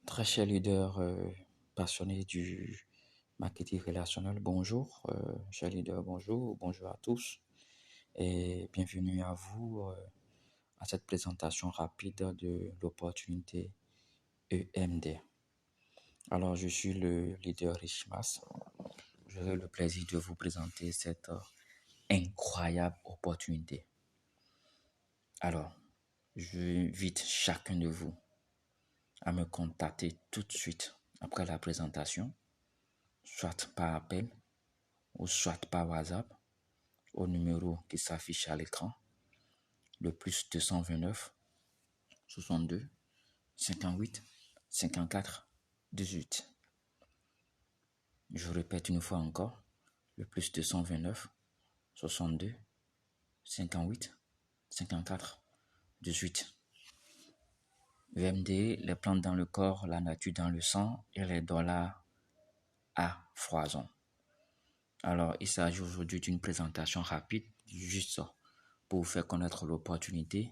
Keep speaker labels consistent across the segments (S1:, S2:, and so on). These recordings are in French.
S1: Très cher leader passionné du marketing relationnel, bonjour. Cher leader, bonjour. Bonjour à tous et bienvenue à vous à cette présentation rapide de l'opportunité EMD. Alors, je suis le leader Richmas. J'aurai le plaisir de vous présenter cette incroyable opportunité. Alors, j'invite chacun de vous à me contacter tout de suite après la présentation, soit par appel ou soit par WhatsApp au numéro qui s'affiche à l'écran, le plus 229 62 58 54 18. Je répète une fois encore, le plus 229 62 58 54 18. VMD, les plantes dans le corps, la nature dans le sang et les dollars à foison. Alors, il s'agit aujourd'hui d'une présentation rapide, juste pour vous faire connaître l'opportunité.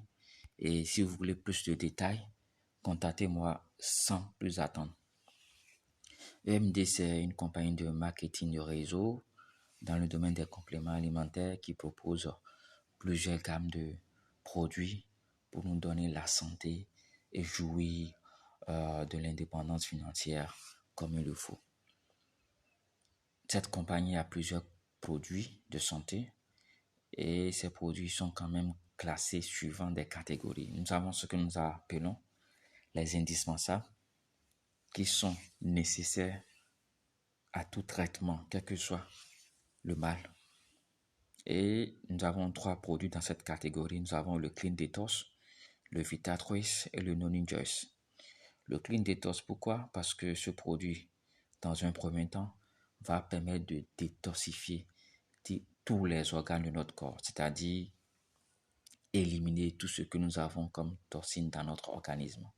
S1: Et si vous voulez plus de détails, contactez-moi sans plus attendre. EMD, c'est une compagnie de marketing de réseau dans le domaine des compléments alimentaires qui propose plusieurs gammes de produits pour nous donner la santé et jouir de l'indépendance financière comme il le faut. Cette compagnie a plusieurs produits de santé et ces produits sont quand même classés suivant des catégories. Nous avons ce que nous appelons les indispensables qui sont nécessaires à tout traitement, quel que soit le mal. Et nous avons 3 produits dans cette catégorie. Nous avons le Clean Detox, le Vitatrace et le Non-Joyce. Le Clean Detox, pourquoi? Parce que ce produit, dans un premier temps, va permettre de détoxifier tous les organes de notre corps, c'est-à-dire éliminer tout ce que nous avons comme toxines dans notre organisme.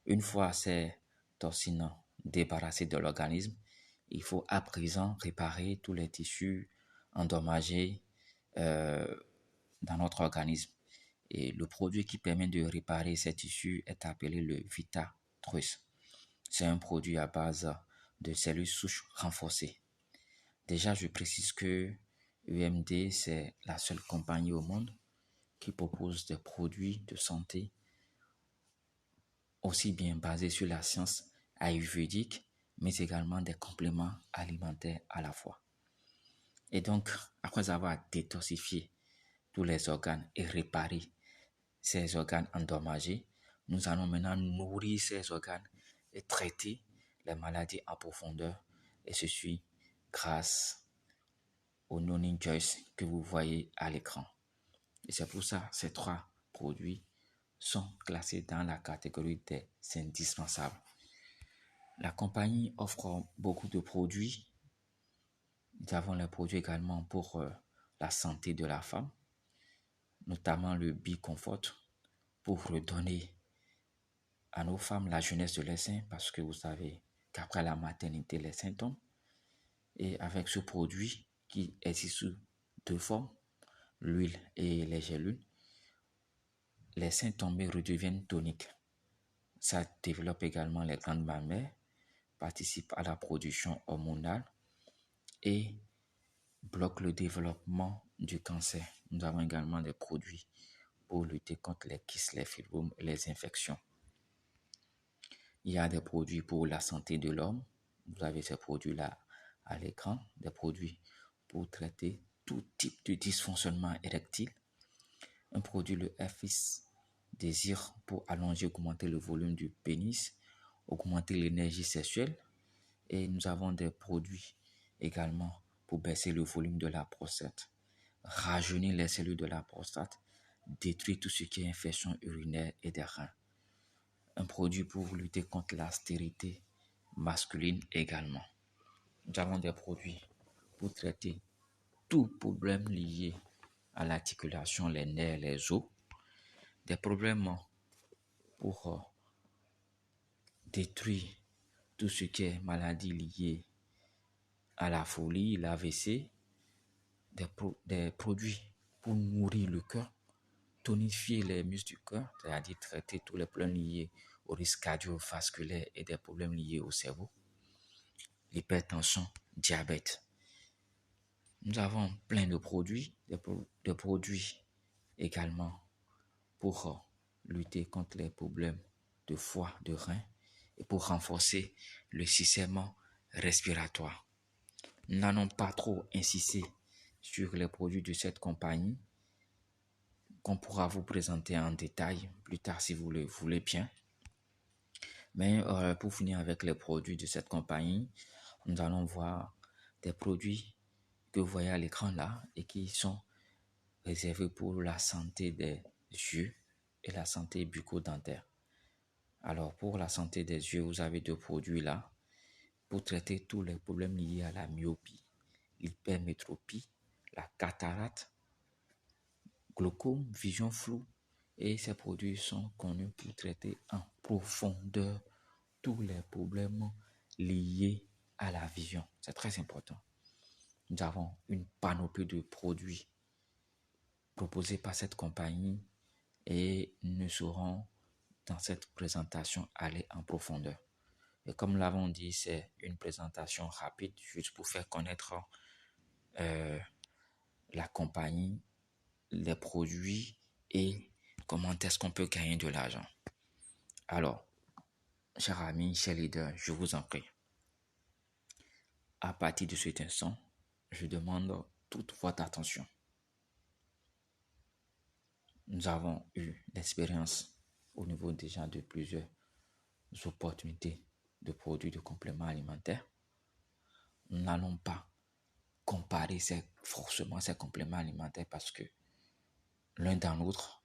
S1: Une fois ces toxines débarrassées de l'organisme, il faut à présent réparer tous les tissus endommagés dans notre organisme. Et le produit qui permet de réparer ces tissus est appelé le Vitatrace. C'est un produit à base de cellules souches renforcées. Déjà, je précise que EMD, c'est la seule compagnie au monde qui propose des produits de santé aussi bien basés sur la science ayurvédique, mais également des compléments alimentaires à la fois. Et donc, après avoir détoxifié tous les organes et réparé ces organes endommagés, nous allons maintenant nourrir ces organes et traiter les maladies en profondeur, et ceci grâce au Non-Joyce que vous voyez à l'écran. Et c'est pour ça que ces 3 produits sont classés dans la catégorie des indispensables. La compagnie offre beaucoup de produits. Nous avons les produits également pour la santé de la femme, notamment le B-Comfort, pour redonner à nos femmes la jeunesse de leurs seins, parce que vous savez qu'après la maternité, les seins tombent. Et avec ce produit qui existe sous 2 formes, l'huile et les gélules, les seins tombés redeviennent toniques. Ça développe également les glandes mammaires, participe à la production hormonale et bloque le développement du cancer. Nous avons également des produits pour lutter contre les kystes, les fibromes et les infections. Il y a des produits pour la santé de l'homme. Vous avez ces produits-là à l'écran, des produits pour traiter tout type de dysfonctionnement érectile. Un produit, le FX Désir, pour allonger, augmenter le volume du pénis, augmenter l'énergie sexuelle. Et nous avons des produits également pour baisser le volume de la prostate, rajeunir les cellules de la prostate, détruire tout ce qui est infection urinaire et des reins. Un produit pour lutter contre la stérilité masculine également. Nous avons des produits pour traiter tout problème lié à l'articulation, les nerfs, les os. Des problèmes pour détruire tout ce qui est maladie liée à la folie, l'AVC. Des produits pour nourrir le cœur, tonifier les muscles du cœur, c'est-à-dire traiter tous les problèmes liés au risque cardiovasculaire et des problèmes liés au cerveau, l'hypertension, diabète. Nous avons plein de produits, des produits également pour lutter contre les problèmes de foie, de rein et pour renforcer le système respiratoire. Nous n'allons pas trop insister sur les produits de cette compagnie qu'on pourra vous présenter en détail plus tard si vous le voulez bien. Mais pour finir avec les produits de cette compagnie, nous allons voir des produits que vous voyez à l'écran là et qui sont réservés pour la santé des yeux et la santé bucco-dentaire. Alors pour la santé des yeux, vous avez deux produits là pour traiter tous les problèmes liés à la myopie, l'hypermétropie, la cataracte, glaucome, vision floue. Et ces produits sont connus pour traiter en profondeur tous les problèmes liés à la vision. C'est très important. Nous avons une panoplie de produits proposés par cette compagnie et nous serons dans cette présentation aller en profondeur. Et comme nous l'avons dit, c'est une présentation rapide juste pour faire connaître la compagnie, les produits et comment est-ce qu'on peut gagner de l'argent. Alors, chers amis, chers leaders, je vous en prie. À partir de cet instant, je demande toute votre attention. Nous avons eu l'expérience au niveau déjà de plusieurs opportunités de produits de compléments alimentaires. Nous n'allons pas comparer forcément ces compléments alimentaires parce que l'un dans l'autre,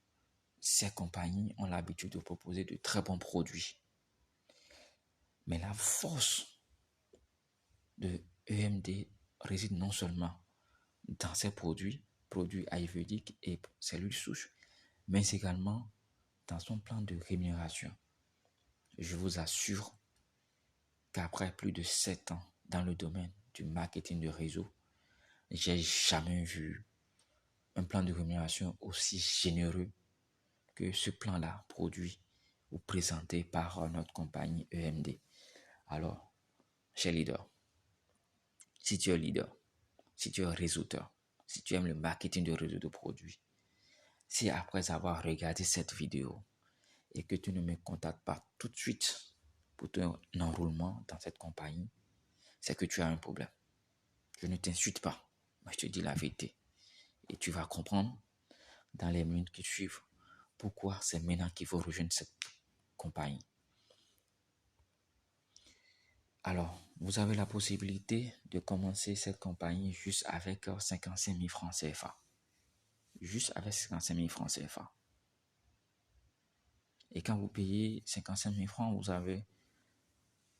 S1: ces compagnies ont l'habitude de proposer de très bons produits. Mais la force de EMD réside non seulement dans ces produits ayurvédiques et cellules souches, mais également dans son plan de rémunération. Je vous assure qu'après plus de 7 ans dans le domaine du marketing de réseau, j'ai jamais vu un plan de rémunération aussi généreux que ce plan-là produit ou présenté par notre compagnie EMD. Alors, cher leader, si tu es leader, si tu es réseauteur, si tu aimes le marketing de réseau de produits, si après avoir regardé cette vidéo et que tu ne me contactes pas tout de suite pour ton enrôlement dans cette compagnie, c'est que tu as un problème. Je ne t'insulte pas, mais je te dis la vérité. Et tu vas comprendre dans les minutes qui suivent pourquoi c'est maintenant qu'il faut rejoindre cette compagnie. Alors, vous avez la possibilité de commencer cette compagnie juste avec 55 000 francs CFA. Juste avec 55 000 francs CFA. Et quand vous payez 55 000 francs, vous avez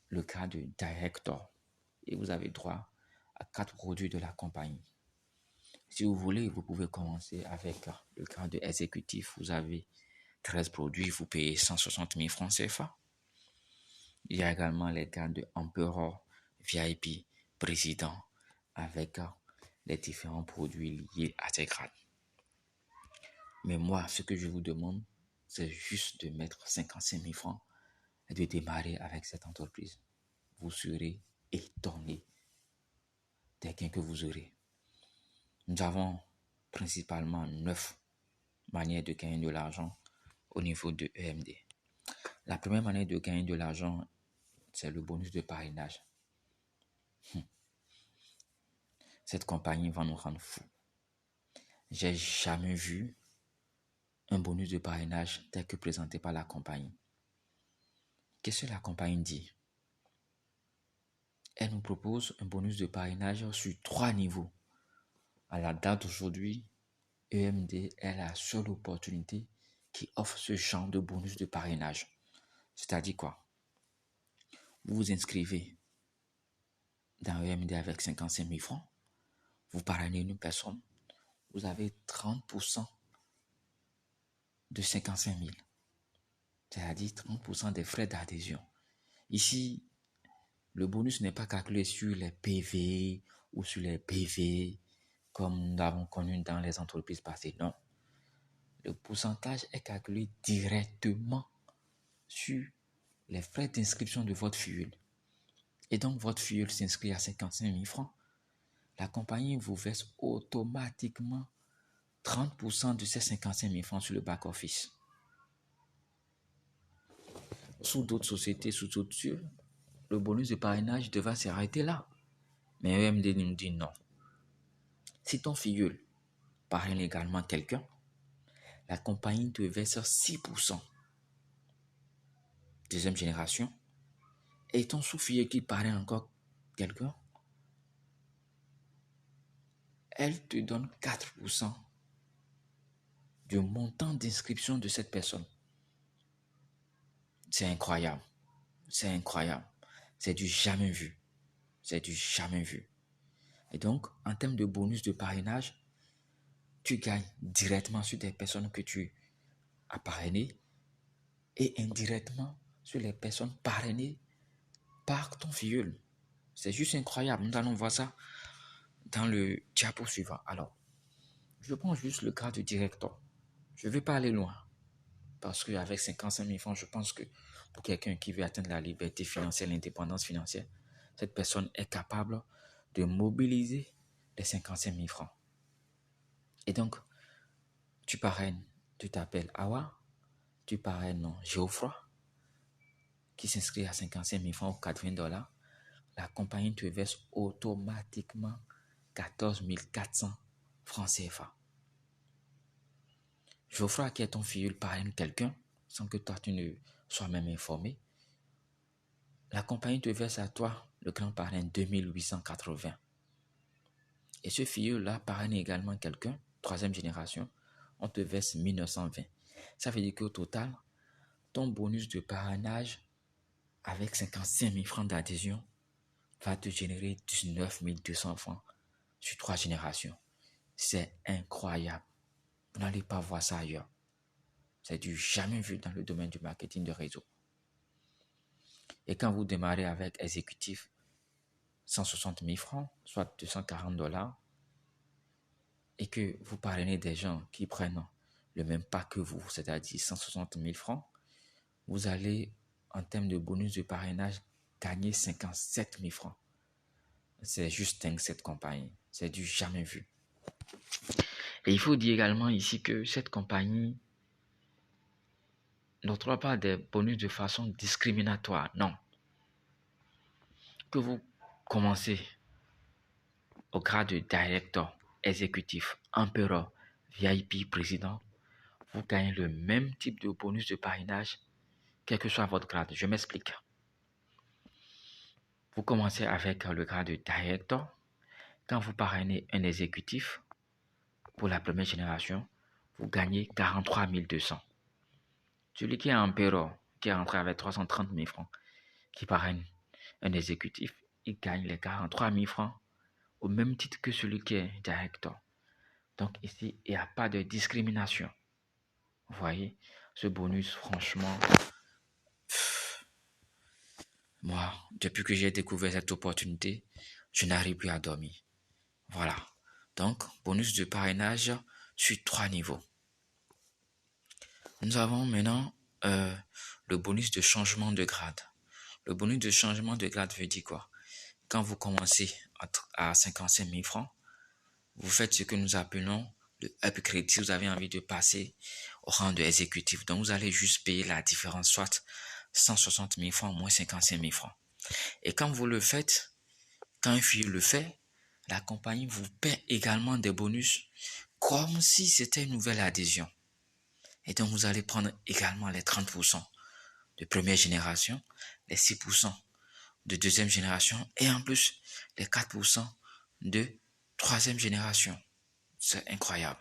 S1: le cas de director. Et vous avez droit à 4 produits de la compagnie. Si vous voulez, vous pouvez commencer avec le cas de exécutif. Vous avez 13 produits, vous payez 160 000 francs CFA. Il y a également les cas de Emperor, VIP, président, avec les différents produits liés à ces grades. Mais moi, ce que je vous demande, c'est juste de mettre 55 000 francs et de démarrer avec cette entreprise. Vous serez étonné des gains que vous aurez. Nous avons principalement 9 manières de gagner de l'argent au niveau de EMD. La première manière de gagner de l'argent, c'est le bonus de parrainage. Cette compagnie va nous rendre fous. J'ai jamais vu un bonus de parrainage tel que présenté par la compagnie. Qu'est-ce que la compagnie dit? Elle nous propose un bonus de parrainage sur 3 niveaux. À la date d'aujourd'hui, EMD est la seule opportunité qui offre ce genre de bonus de parrainage. C'est-à-dire quoi? Vous vous inscrivez dans EMD avec 55 000 francs, vous parrainez une personne, vous avez 30% de 55 000. C'est-à-dire 30% des frais d'adhésion. Ici, le bonus n'est pas calculé sur les PV ou sur les PV comme nous l'avons connu dans les entreprises passées. Non. Le pourcentage est calculé directement sur les frais d'inscription de votre filleul. Et donc, votre filleul s'inscrit à 55 000 francs. La compagnie vous verse automatiquement 30% de ces 55 000 francs sur le back-office. Sous d'autres sociétés, sous d'autres cieux, le bonus de parrainage devait s'arrêter là. Mais EMD nous dit non. Si ton filleul parraine également quelqu'un, la compagnie te verse 6%. Deuxième génération. Et ton sous-filleul qui parraine encore quelqu'un, elle te donne 4% du montant d'inscription de cette personne. C'est incroyable. C'est incroyable. C'est du jamais vu. C'est du jamais vu. Et donc, en termes de bonus de parrainage, tu gagnes directement sur des personnes que tu as parrainées et indirectement sur les personnes parrainées par ton filleul. C'est juste incroyable. Nous allons voir ça dans le diapo suivant. Alors, je prends juste le cas de directeur. Je ne vais pas aller loin. Parce qu'avec 55 000 francs, je pense que pour quelqu'un qui veut atteindre la liberté financière, l'indépendance financière, cette personne est capable de mobiliser les 55 000 francs. Et donc, tu parraines, tu t'appelles Awa, tu parraines Geoffroy, qui s'inscrit à 55 000 francs ou 80 $. La compagnie te verse automatiquement 14 400 francs CFA. Geoffroy, qui est ton filleul, parraine quelqu'un, sans que toi tu ne sois même informé. La compagnie te verse à toi, le grand parrain, 2880. Et ce filleul-là parraine également quelqu'un, troisième génération, on te verse 1920. Ça veut dire qu'au total, ton bonus de parrainage avec 55 000 francs d'adhésion va te générer 19 200 francs sur 3 générations. C'est incroyable. Vous n'allez pas voir ça ailleurs. C'est du jamais vu dans le domaine du marketing de réseau. Et quand vous démarrez avec exécutif, 160 000 francs, soit 240 $, et que vous parrainez des gens qui prennent le même pas que vous, c'est-à-dire 160 000 francs, vous allez, en termes de bonus de parrainage, gagner 57 000 francs. C'est juste dingue cette compagnie. C'est du jamais vu. Et il faut dire également ici que cette compagnie n'octroie pas des bonus de façon discriminatoire. Non. Que vous commencez au grade de directeur, exécutif, empereur, VIP, président, vous gagnez le même type de bonus de parrainage, quel que soit votre grade. Je m'explique. Vous commencez avec le grade de directeur. Quand vous parrainez un exécutif, pour la première génération, vous gagnez 43 200. Celui qui est empereur, qui est rentré avec 330 000 francs, qui parraine un exécutif, il gagne les 43 000 francs au même titre que celui qui est directeur. Donc ici, il n'y a pas de discrimination. Vous voyez, ce bonus, franchement, moi, depuis que j'ai découvert cette opportunité, je n'arrive plus à dormir. Voilà. Donc, bonus de parrainage sur 3 niveaux. Nous avons maintenant le bonus de changement de grade. Le bonus de changement de grade veut dire quoi? Quand vous commencez à 55 000 francs, vous faites ce que nous appelons le upgrade. Si vous avez envie de passer au rang de exécutif, donc vous allez juste payer la différence, soit 160 000 francs moins 55 000 francs. Et quand vous le faites, quand un filleul le fait, la compagnie vous paie également des bonus comme si c'était une nouvelle adhésion. Et donc vous allez prendre également les 30% de première génération, les 6% de deuxième génération et en plus les 4% de troisième génération. C'est incroyable.